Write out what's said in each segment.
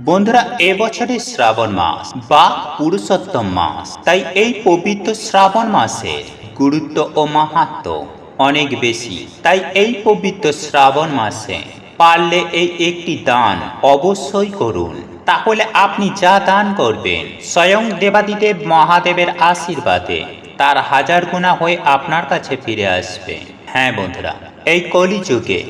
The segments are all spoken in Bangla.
বন্ধুরা, এবছরের শ্রাবণ মাস বা পুরুষোত্তম মাস, তাই এই পবিত্র শ্রাবণ মাসের গুরুত্ব ও মাহাত্ম্য অনেক বেশি। তাই এই পবিত্র শ্রাবণ মাসে পারলে এই একটি দান অবশ্যই করুন। তাহলে আপনি যা দান করবেন, স্বয়ং দেবাদিদেব মহাদেবের আশীর্বাদে তার হাজার গুণা হয়ে আপনার কাছে ফিরে আসবে। হ্যাঁ বন্ধুরা, এই কলিযুগে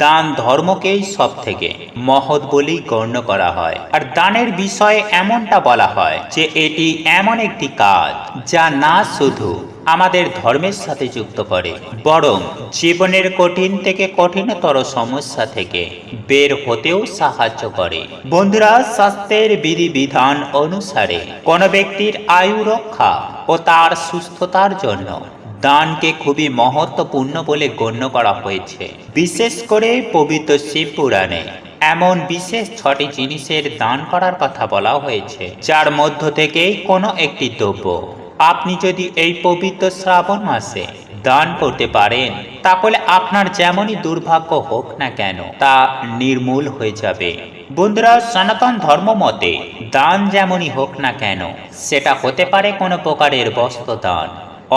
দান ধর্মকেই সব থেকে মহৎ বলেই গণ্য করা হয়। আর দানের বিষয়ে এমনটা বলা হয় যে এটি এমন একটি কাজ যা না শুধু আমাদের ধর্মের সাথে যুক্ত করে, বরং জীবনের কঠিন থেকে কঠিনতর সমস্যা থেকে বের হতেও সাহায্য করে। বন্ধুরা, স্বাস্থ্যের বিধিবিধান অনুসারে কোনো ব্যক্তির আয়ু রক্ষা ও তার সুস্থতার জন্য দানকে খুবই মহত্বপূর্ণ বলে গণ্য করা হয়েছে। বিশেষ করে পবিত্র শিব পুরাণে এমন বিশেষ 6টি জিনিসের দান করার কথা বলা হয়েছে, যার মধ্য থেকে কোনো একটি দ্রব্য আপনি যদি এই পবিত্র শ্রাবণ মাসে দান করতে পারেন, তাহলে আপনার যেমনই দুর্ভাগ্য হোক না কেন তা নির্মূল হয়ে যাবে। বন্ধুরা, সনাতন ধর্ম মতে দান যেমনই হোক না কেন, সেটা হতে পারে কোনো প্রকারের বস্ত্র দান,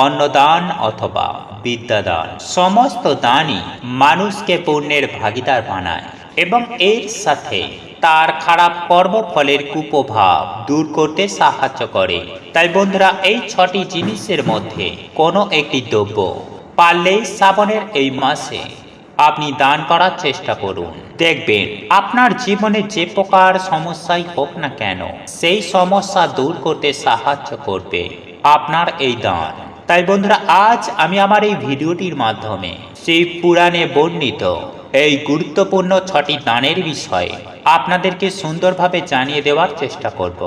অন্নদান অথবা বিদ্যাদান, সমস্ত দানই মানুষকে পুণ্যের ভাগীদার বানায় এবং এর সাথে তার খারাপ কর্মফলের কুপ্রভাব দূর করতে সাহায্য করে। তাই বন্ধুরা, এই 6টি জিনিসের মধ্যে কোনো একটি দ্রব্য পারলেই শ্রাবণের এই মাসে আপনি দান করার চেষ্টা করুন। দেখবেন আপনার জীবনে যে প্রকার সমস্যাই হোক না কেন, সেই সমস্যা দূর করতে সাহায্য করবে আপনার এই দান। তাই বন্ধুরা, আজ আমি আমার এই ভিডিওটির মাধ্যমে শিব পুরাণে বর্ণিত এই গুরুত্বপূর্ণ 6টি দানের বিষয়ে আপনাদেরকে সুন্দরভাবে জানিয়ে দেওয়ার চেষ্টা করব।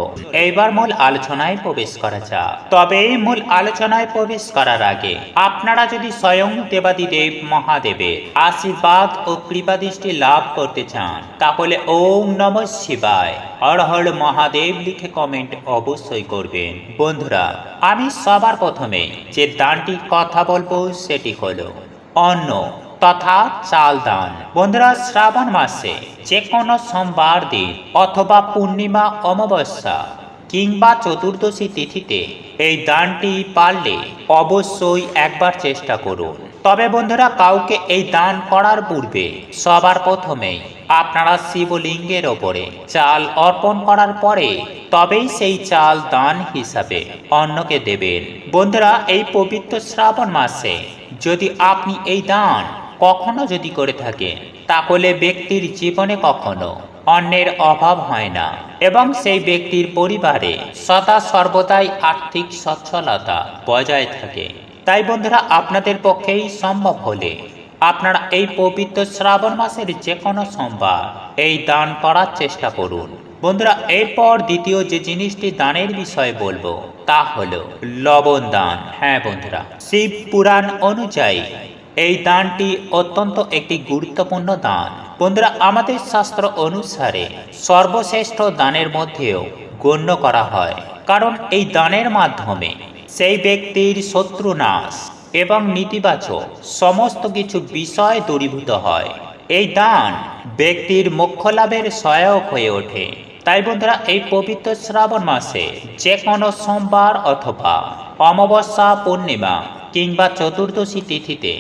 এইবার মূল আলোচনায় প্রবেশ করা যাক। তবে এই মূল আলোচনায় প্রবেশ করার আগে আপনারা যদি স্বয়ং দেবাদিদেব মহাদেবের আশীর্বাদ ও কৃপাদৃষ্টি লাভ করতে চান, তাহলে ওম নমঃ শিবায় হর হর মহাদেব লিখে কমেন্ট অবশ্যই করবেন। বন্ধুরা, আমি সবার প্রথমে যে দানটির কথা বলবো সেটি হলো অন্ন তথা চাল দান। বন্ধুরা, শ্রাবণ মাসে যে কোনো সোমবার দিন অথবা পূর্ণিমা, অমাবস্যা কিংবা চতুর্দশী তিথিতে এই দানটি পারলে অবশ্যই একবার চেষ্টা করুন। তবে বন্ধুরা, কাউকে এই দান করার পূর্বে সবার প্রথমেই আপনারা শিবলিঙ্গের ওপরে চাল অর্পণ করার পরে তবেই সেই চাল দান হিসাবে অন্যকে দেবেন। বন্ধুরা, এই পবিত্র শ্রাবণ মাসে যদি আপনি এই দান কখনো যদি করে থাকেন, তাহলে ব্যক্তির জীবনে কখনো অন্যের অভাব হয় না এবং সেই ব্যক্তির পরিবারে সদা সর্বদাই আর্থিক সচ্ছলতা বজায় থাকে। তাই বন্ধুরা, আপনাদের পক্ষেই সম্ভব হলে আপনারা এই পবিত্র শ্রাবণ মাসের যে কোনো সোমবার এই দান করার চেষ্টা করুন। বন্ধুরা, এরপর দ্বিতীয় যে জিনিসটি দানের বিষয়ে বলবো তা হলো লবণ দান। হ্যাঁ বন্ধুরা, শিব পুরাণ অনুযায়ী এই দানটি অত্যন্ত একটি গুরুত্বপূর্ণ দান। বন্ধুরা, আমাদের শাস্ত্র অনুসারে সর্বশ্রেষ্ঠ দানের মধ্যেও গণ্য করা হয়, কারণ এই দানের মাধ্যমে সেই ব্যক্তির শত্রু নাশ এবং নেতিবাচক সমস্ত কিছু বিষয় দূরীভূত হয়। এই দান ব্যক্তির মোক্ষ লাভের সহায়ক হয়ে ওঠে। তাই বন্ধুরা, এই পবিত্র শ্রাবণ মাসে যে কোনো সোমবার অথবা অমাবস্যা, পূর্ণিমা কিংবা চতুর্দশী তিথিতে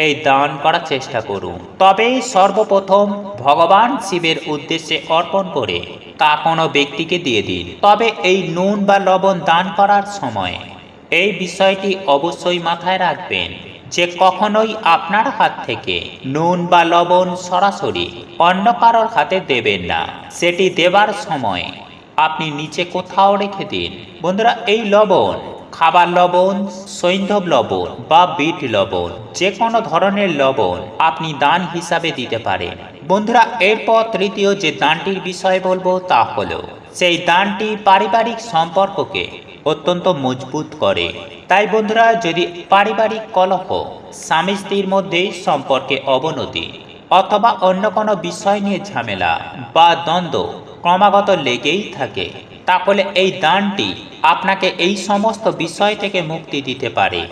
এই দান করার চেষ্টা করুন। তবে সর্বপ্রথম ভগবান শিবের উদ্দেশ্যে অর্পণ করে তা কোনো ব্যক্তিকে দিয়ে দিন। তবে এই নুন বা লবণ দান করার সময় এই বিষয়টি অবশ্যই মাথায় রাখবেন যে কখনোই আপনার হাত থেকে নুন বা লবণ সরাসরি অন্য কারোর হাতে দেবেন না। সেটি দেবার সময় আপনি নিচে কোথাও রেখে দিন। বন্ধুরা, এই লবণ খাবার লবণ, সৈন্ধব লবণ বা বিট লবণ, যে কোনো ধরনের লবণ আপনি দান হিসাবে দিতে পারেন। বন্ধুরা, এরপর তৃতীয় যে দানটির বিষয় বলবো তা হলো সেই দানটি পারিবারিক সম্পর্ককে অত্যন্ত মজবুত করে। তাই বন্ধুরা, যদি পারিবারিক কলহ, স্বামী স্ত্রীর মধ্যে সম্পর্কে অবনতি অথবা অন্য কোনো বিষয় নিয়ে ঝামেলা বা দ্বন্দ্ব ক্রমাগত লেগেই থাকে, তাহলে এই দানটি আপনাকে এই সমস্ত বিষয় থেকে মুক্তি দিতে পারে।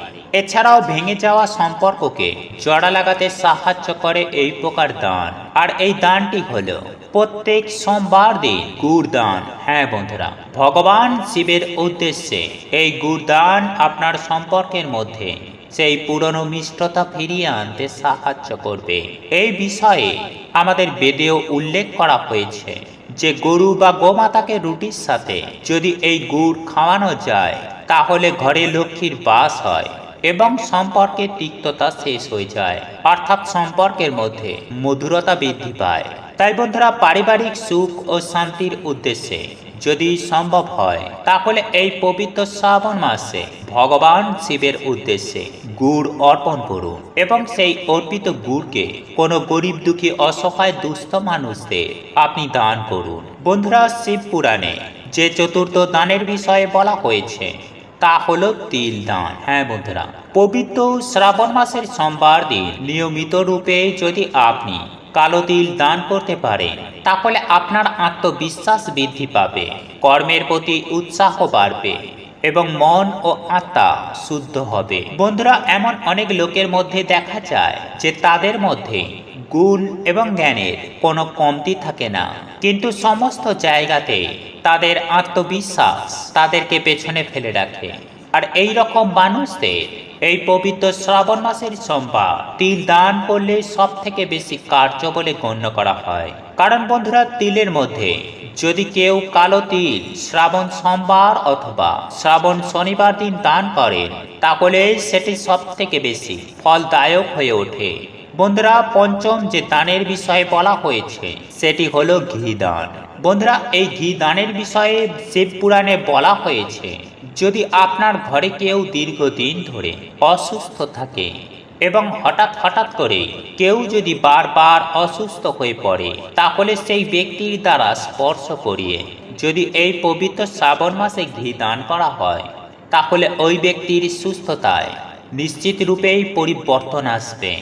এছাড়াও ভেঙে যাওয়া সম্পর্ককে জোড়া লাগাতে সাহায্য করে এই প্রকার দান। আর এই দানটি হলো প্রত্যেক সোমবার দিন গুড় দান। হ্যাঁ বন্ধুরা, ভগবান শিবের উদ্দেশ্যে এই গুড় দান আপনার সম্পর্কের মধ্যে সেই পুরনো মিষ্টতা ফিরিয়ে আনতে সাহায্য করবে। এই বিষয়ে আমাদের বেদেও উল্লেখ করা হয়েছে যে গরু বা গোমাতাকে রুটির সাথে যদি এই গুড় খাওয়ানো যায় তাহলে ঘরে লক্ষ্মীর বাস হয় এবং সম্পর্কের তিক্ততা শেষ হয়ে যায়, অর্থাৎ সম্পর্কের মধ্যে মধুরতা বৃদ্ধি পায়। তাই বন্ধুরা, পারিবারিক সুখ ও শান্তির উদ্দেশ্যে যদি সম্ভব হয় তাহলে এই পবিত্র শ্রাবণ মাসে ভগবান শিবের উদ্দেশ্যে গুড় অর্পণ করুন এবং সেই অর্পিত গুড়কে কোনো গরিব দুঃখী অসহায় দুস্থ মানুষদের আপনি দান করুন। বন্ধুরা, শিব পুরাণে যে চতুর্থ দানের বিষয়ে বলা হয়েছে তা হলো তিল দান। হ্যাঁ বন্ধুরা, পবিত্র শ্রাবণ মাসের সোমবার দিন নিয়মিত রূপে যদি আপনি কালো তিল দান করতে পারেন তাহলে আপনার আত্মবিশ্বাস বৃদ্ধি পাবে, কর্মের প্রতি উৎসাহ বাড়বে এবং মন ও আত্মা শুদ্ধ হবে। বন্ধুরা, এমন অনেক লোকের মধ্যে দেখা যায় যে তাদের মধ্যে গুণ এবং জ্ঞানের কোনো কমতি থাকে না, কিন্তু সমস্ত জায়গাতে তাদের আত্মবিশ্বাস তাদেরকে পেছনে ফেলে রাখে। আর এই রকম মানুষদের এই পবিত্র শ্রাবণ মাসের সোমবার তিল দান করলে সব থেকে বেশি কার্য বলে গণ্য করা হয়। কারণ বন্ধুরা, তিলের মধ্যে যদি কেউ কালো তিল শ্রাবণ সোমবার অথবা শ্রাবণ শনিবার দিন দান করেন তাহলে সেটি সব থেকে বেশি ফলদায়ক হয়ে ওঠে। বন্ধুরা, পঞ্চম যে দানের বিষয়ে বলা হয়েছে সেটি হলো ঘি দান। বন্ধুরা, এই ঘি দানের বিষয়ে শিব পুরাণে বলা হয়েছে যদি আপনার ঘরে কেউ দীর্ঘদিন ধরে অসুস্থ থাকে এবং হঠাৎ করে কেউ যদি বারবার অসুস্থ হয়ে পড়ে তাহলে সেই ব্যক্তির দ্বারা স্পর্শ করিয়ে যদি এই পবিত্র শ্রাবণ মাসে ঘি দান করা হয় তাহলে ওই ব্যক্তির সুস্থতায় নিশ্চিত রূপেই পরিবর্তন আসবে।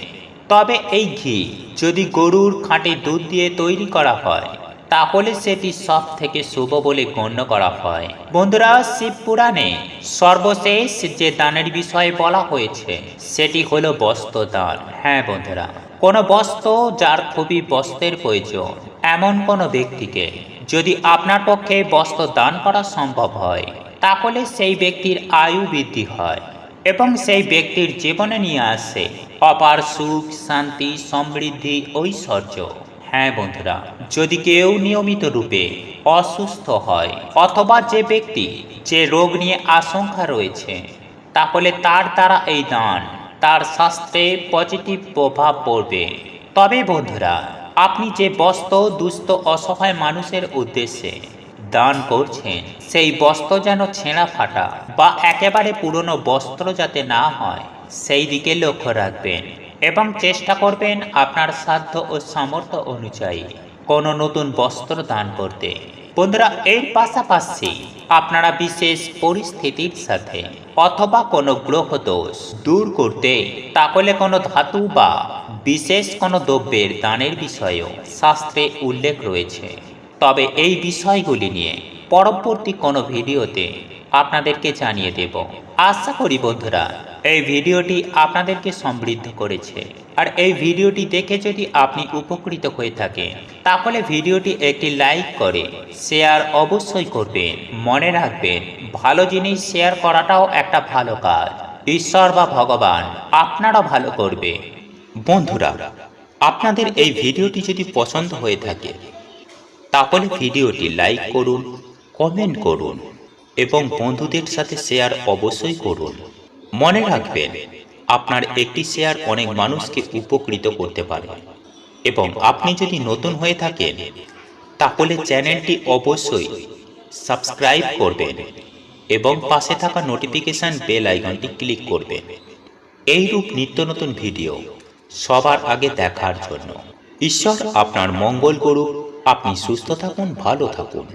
তবে এই ঘি যদি গরুর খাঁটি দুধ দিয়ে তৈরি করা হয় তাহলে সেটি সব থেকে শুভ বলে গণ্য করা হয়। বন্ধুরা, শিব পুরাণে সর্বশেষ যে দানের বিষয়ে বলা হয়েছে সেটি হলো বস্ত্র দান। হ্যাঁ বন্ধুরা, কোনো বস্ত্র যার খুবই বস্ত্রের প্রয়োজন এমন কোনো ব্যক্তিকে যদি আপনার পক্ষে বস্ত্র দান করা সম্ভব হয় তাহলে সেই ব্যক্তির আয়ু বৃদ্ধি হয় এবং সেই ব্যক্তির জীবনে নিয়ে আসে অপার সুখ, শান্তি, সমৃদ্ধি, ঐশ্বর্য। হ্যাঁ বন্ধুরা, যদি কেউ নিয়মিত রূপে অসুস্থ হয় অথবা যে ব্যক্তি যে রোগ নিয়ে আশঙ্কা রয়েছে তাহলে তার দ্বারা এই দান তার স্বাস্থ্যে পজিটিভ প্রভাব পড়বে। তবে বন্ধুরা, আপনি যে বস্ত্র দুস্থ অসহায় মানুষের উদ্দেশ্যে দান করছেন সেই বস্ত্র যেন ছেঁড়া ফাটা বা একেবারে পুরনো বস্ত্র যাতে না হয় সেই দিকে লক্ষ্য রাখবেন এবং চেষ্টা করবেন আপনার সাধ্য ও সামর্থ্য অনুযায়ী কোনো নতুন বস্ত্র দান করতে। বন্ধুরা, এর পাশাপাশি আপনারা বিশেষ পরিস্থিতির সাথে অথবা কোনো গ্রহ দোষ দূর করতে তাহলে কোনো ধাতু বা বিশেষ কোনো দ্রব্যের দানের বিষয়েও শাস্ত্রে উল্লেখ রয়েছে। তবে এই বিষয়গুলি নিয়ে পরবর্তী কোনো ভিডিওতে আপনাদেরকে জানিয়ে দেব। আশা করি বন্ধুরা এই ভিডিওটি আপনাদেরকে সমৃদ্ধ করেছে। আর এই ভিডিওটি দেখে যদি আপনি উপকৃত হয়ে থাকেন তাহলে ভিডিওটি একটি লাইক করে শেয়ার অবশ্যই করবেন। মনে রাখবেন, ভালো জিনিস শেয়ার করাটাও একটা ভালো কাজ। ঈশ্বর বা ভগবান আপনারা ভালো করবে। বন্ধুরা, আপনাদের এই ভিডিওটি যদি পছন্দ হয়ে থাকে তাহলে ভিডিওটি লাইক করুন, কমেন্ট করুন এবং বন্ধুদের সাথে শেয়ার অবশ্যই করুন। মনে রাখবেন, আপনার একটি শেয়ার অনেক মানুষকে উপকৃত করতে পারে। এবং আপনি যদি নতুন হয়ে থাকেন তাহলে চ্যানেলটি অবশ্যই সাবস্ক্রাইব করবেন এবং পাশে থাকা নোটিফিকেশন বেল আইকনটি ক্লিক করবেন এইরূপ নিত্য নতুন ভিডিও সবার আগে দেখার জন্য। ঈশ্বর আপনার মঙ্গল করুক। আপনি সুস্থ থাকুন, ভালো থাকুন।